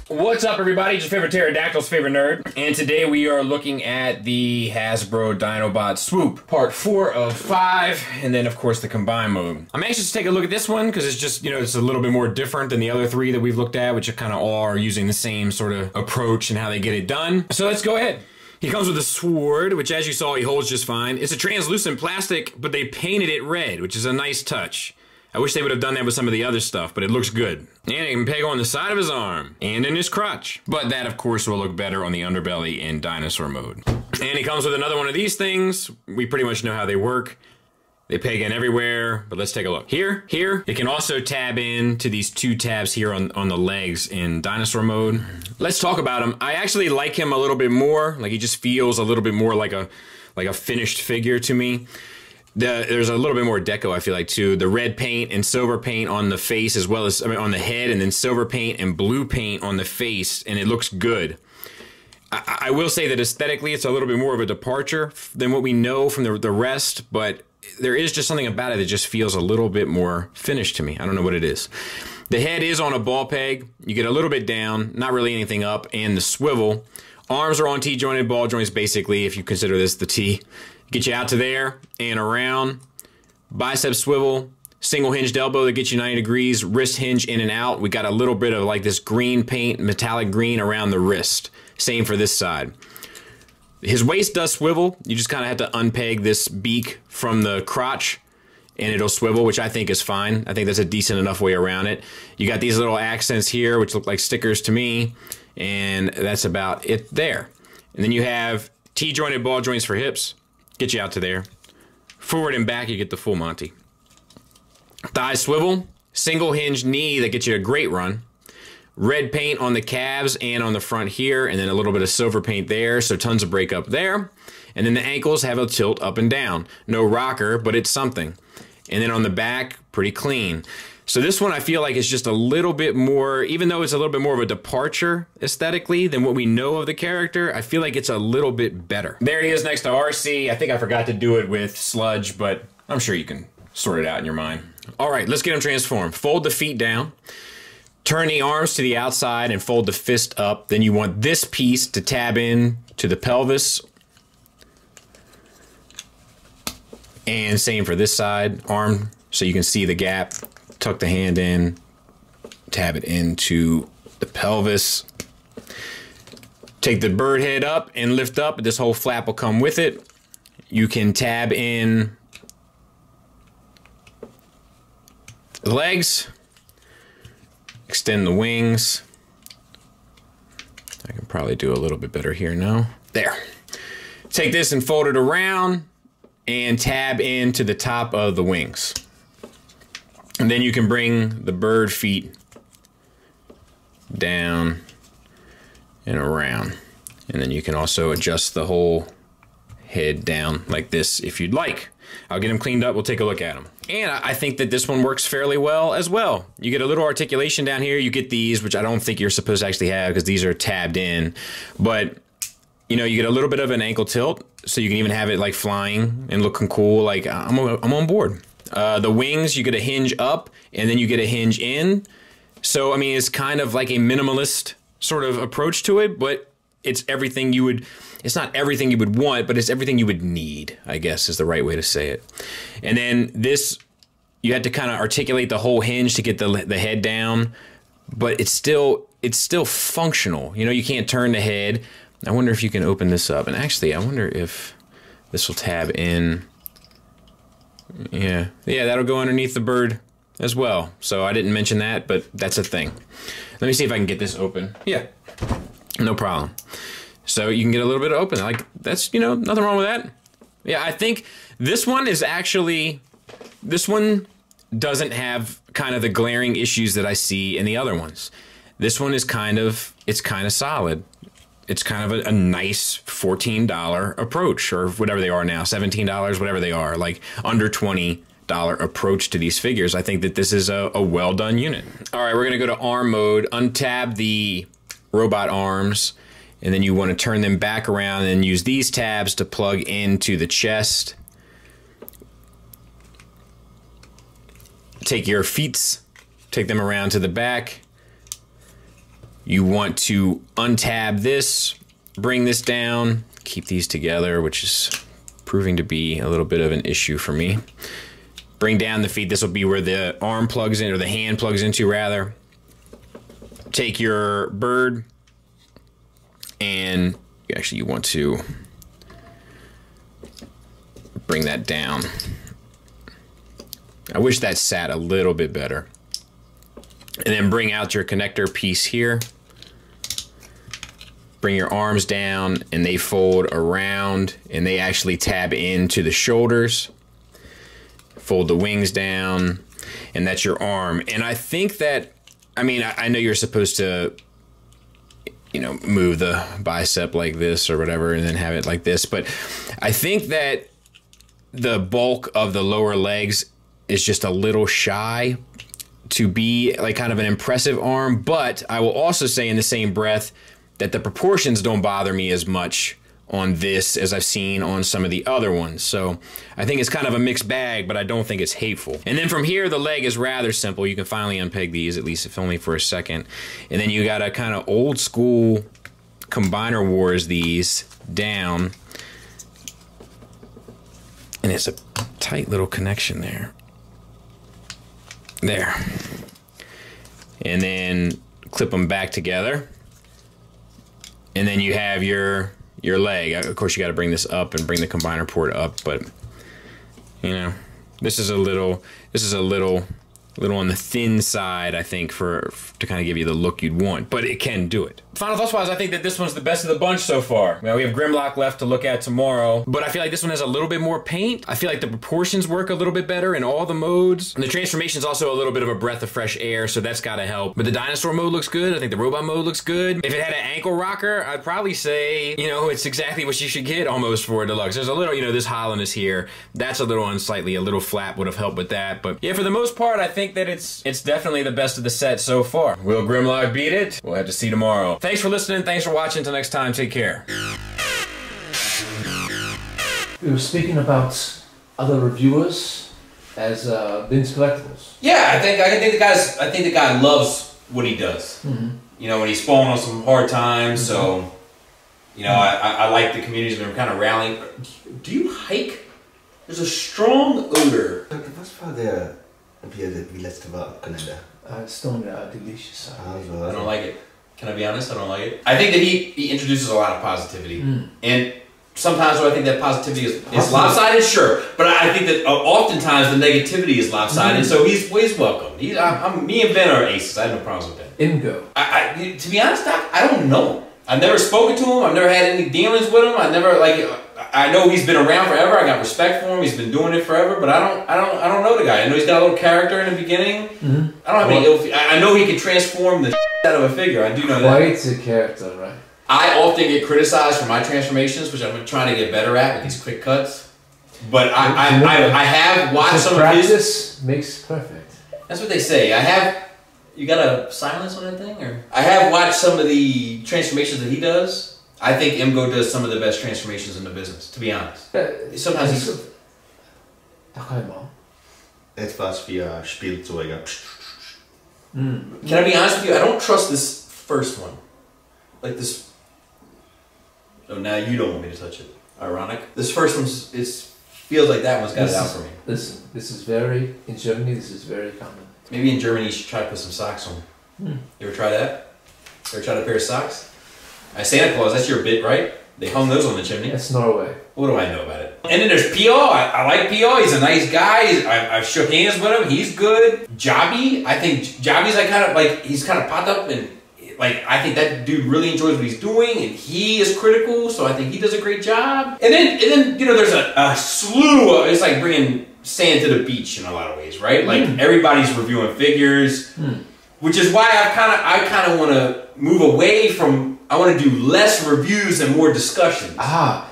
What's up, everybody? It's your favorite pterodactyl's favorite nerd. And today we are looking at the Hasbro Dinobot Swoop, part 4 of 5, and then, of course, the combine mode. I'm anxious to take a look at this one because it's just, you know, it's a little bit more different than the other 3 that we've looked at, which are kind of all are using the same sort of approach and how they get it done. So let's go ahead. He comes with a sword, which, as you saw, he holds just fine. It's a translucent plastic, but they painted it red, which is a nice touch. I wish they would have done that with some of the other stuff, but it looks good. And he can peg on the side of his arm and in his crotch. But that, of course, will look better on the underbelly in dinosaur mode. And he comes with another one of these things. We pretty much know how they work. They peg in everywhere, but let's take a look. Here, it can also tab in to these 2 tabs here on the legs in dinosaur mode. Let's talk about him. I actually like him a little bit more. Like, he just feels a little bit more like a finished figure to me. There's a little bit more deco, I feel like, too. The red paint and silver paint on the face, as well as, I mean, on the head, and then silver paint and blue paint on the face, and it looks good. I will say that aesthetically, it's a little bit more of a departure than what we know from the rest, but there is just something about it that just feels a little bit more finished to me. I don't know what it is. The head is on a ball peg. You get a little bit down, not really anything up, and the swivel. Arms are on T-jointed ball joints, basically, if you consider this the T. Get you out to there and around. Bicep swivel, single hinged elbow that gets you 90 degrees, wrist hinge in and out. We got a little bit of like this green paint, metallic green around the wrist. Same for this side. His waist does swivel. You just kind of have to unpeg this beak from the crotch and it'll swivel, which I think is fine. I think that's a decent enough way around it. You got these little accents here, which look like stickers to me, and that's about it there. And then you have T-jointed ball joints for hips. Get you out to there. Forward and back, you get the full Monty. Thigh swivel, single hinge knee that gets you a great run. Red paint on the calves and on the front here, and then a little bit of silver paint there, so tons of break up there. And then the ankles have a tilt up and down. No rocker, but it's something. And then on the back, pretty clean. So this one I feel like is just a little bit more, even though it's a little bit more of a departure aesthetically than what we know of the character, I feel like it's a little bit better. There he is next to RC. I think I forgot to do it with Sludge, but I'm sure you can sort it out in your mind. All right, let's get him transformed. Fold the feet down, turn the arms to the outside and fold the fist up. Then you want this piece to tab in to the pelvis. And same for this side, arm, so you can see the gap. Tuck the hand in, tab it into the pelvis. Take the bird head up and lift up. This whole flap will come with it. You can tab in the legs, extend the wings. I can probably do a little bit better here now. There. Take this and fold it around and tab into the top of the wings. And then you can bring the bird feet down and around. And then you can also adjust the whole head down like this if you'd like. I'll get him cleaned up, we'll take a look at him. And I think that this one works fairly well as well. You get a little articulation down here, you get these, which I don't think you're supposed to actually have because these are tabbed in. But, you know, you get a little bit of an ankle tilt, so you can even have it like flying and looking cool. Like, I'm on board. The wings, you get a hinge up and then you get a hinge in. So, I mean, it's kind of like a minimalist sort of approach to it, but it's everything you would, it's not everything you would want, but it's everything you would need, I guess is the right way to say it. And then this, you had to kind of articulate the whole hinge to get the head down, but it's still functional. You know, you can't turn the head. I wonder if you can open this up. And actually, I wonder if this will tab in. Yeah, that'll go underneath the bird as well. So I didn't mention that, but that's a thing. Let me see if I can get this open. Yeah, no problem. So you can get a little bit open. Like, that's, you know, nothing wrong with that. Yeah, I think this one is actually, this one doesn't have kind of the glaring issues that I see in the other ones. This one is it's kind of solid. It's kind of a nice $14 approach, or whatever they are now, $17, whatever they are, like under $20 approach to these figures. I think that this is a well done unit. All right, we're gonna go to arm mode, untab the robot arms, and then you want to turn them back around and use these tabs to plug into the chest. Take your feet, take them around to the back. You want to untab this, bring this down, keep these together, which is proving to be a little bit of an issue for me. Bring down the feet. This will be where the arm plugs in, or the hand plugs into rather. Take your bird and you want to bring that down. I wish that sat a little bit better. And then bring out your connector piece here. Bring your arms down and they fold around and they actually tab into the shoulders. Fold the wings down and that's your arm. And I think that, I mean, I know you're supposed to, you know, move the bicep like this or whatever and then have it like this. But I think that the bulk of the lower legs is just a little shy to be like kind of an impressive arm. But I will also say in the same breath that the proportions don't bother me as much on this as I've seen on some of the other ones. So I think it's kind of a mixed bag, but I don't think it's hateful. And then from here, the leg is rather simple. You can finally unpeg these, at least if only for a second. And then you got to kind of old school combiner wars these down. And it's a tight little connection there. There. And then clip them back together. And then you have your leg. Of course, you got to bring this up and bring the combiner port up, but you know, this is a little on the thin side, I think, to kind of give you the look you'd want, but it can do it. Final thoughts wise, I think that this one's the best of the bunch so far. Well, we have Grimlock left to look at tomorrow, but I feel like this one has a little bit more paint. I feel like the proportions work a little bit better in all the modes. And the transformation is also a little bit of a breath of fresh air, so that's gotta help. But the dinosaur mode looks good. I think the robot mode looks good. If it had an ankle rocker, I'd probably say, you know, it's exactly what you should get almost for a deluxe. There's a little, you know, this hollowness here. That's a little unsightly. A little flap would have helped with that. But yeah, for the most part, I think that it's definitely the best of the set so far. Will Grimlock beat it? We'll have to see tomorrow. Thanks for listening. Thanks for watching. Until next time, take care. We were speaking about other reviewers as Vince Collectibles. Yeah, I think the guy loves what he does. Mm-hmm. You know, when he's falling on some hard times, so you know, I like the community's been kind of rallying. Do you hike? There's a strong odor. Was war der wie letzte Kalender? Stone delicious. I don't like it. Can I be honest? I don't like it. I think that he introduces a lot of positivity. And sometimes I think that positivity is lopsided, sure. But I think that oftentimes the negativity is lopsided, so he's welcome. Me and Ben are aces. I have no problems with Ben. Emgo. To be honest, Doc, I don't know. I've never spoken to him. I've never had any dealings with him. I know he's been around forever. I got respect for him. He's been doing it forever. But I don't know the guy. I know he's got a little character in the beginning. I don't have any ill. I know he can transform the out of a figure. I do know that. Quite a character, right? I often get criticized for my transformations, which I'm trying to get better at with these quick cuts. But I have watched some of his. Practice makes perfect. That's what they say. You got a silence on that thing, or? I have watched some of the transformations that he does. I think emgo does some of the best transformations in the business, to be honest. Sometimes he's... Etwas wie Spielzeuge. Can I be honest with you? I don't trust this first one. Like this... Oh, now you don't want me to touch it. Ironic. This first one feels like that one's got it out for me. Listen, this is very... In Germany, this is very common. Maybe in Germany you should try to put some socks on. You ever try that? Ever tried a pair of socks? Santa Claus, that's your bit, right? They hung those on the chimney. That's Norway. What do I know about it? And then there's peaugh. I like peaugh. He's a nice guy. I've shook hands with him. He's good. Jobby, I think Jobby's he's kind of popped up and I think that dude really enjoys what he's doing and he is critical, so I think he does a great job. And then you know, there's a slew of, it's like bringing sand to the beach in a lot of ways, right? Like everybody's reviewing figures, which is why I kind of want to move away from. I want to do less reviews and more discussions. The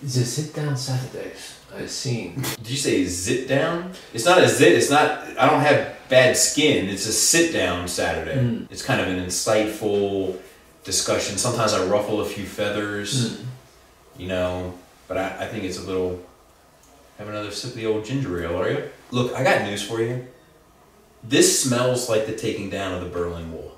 sit-down Saturdays I've seen. Did you say zit down? It's not a zit. It's not. I don't have bad skin. It's a sit-down Saturday. It's kind of an insightful discussion. Sometimes I ruffle a few feathers, you know. But I think it's a little. Have another sip of the old ginger ale, are you? Look, I got news for you. This smells like the taking down of the Berlin Wall.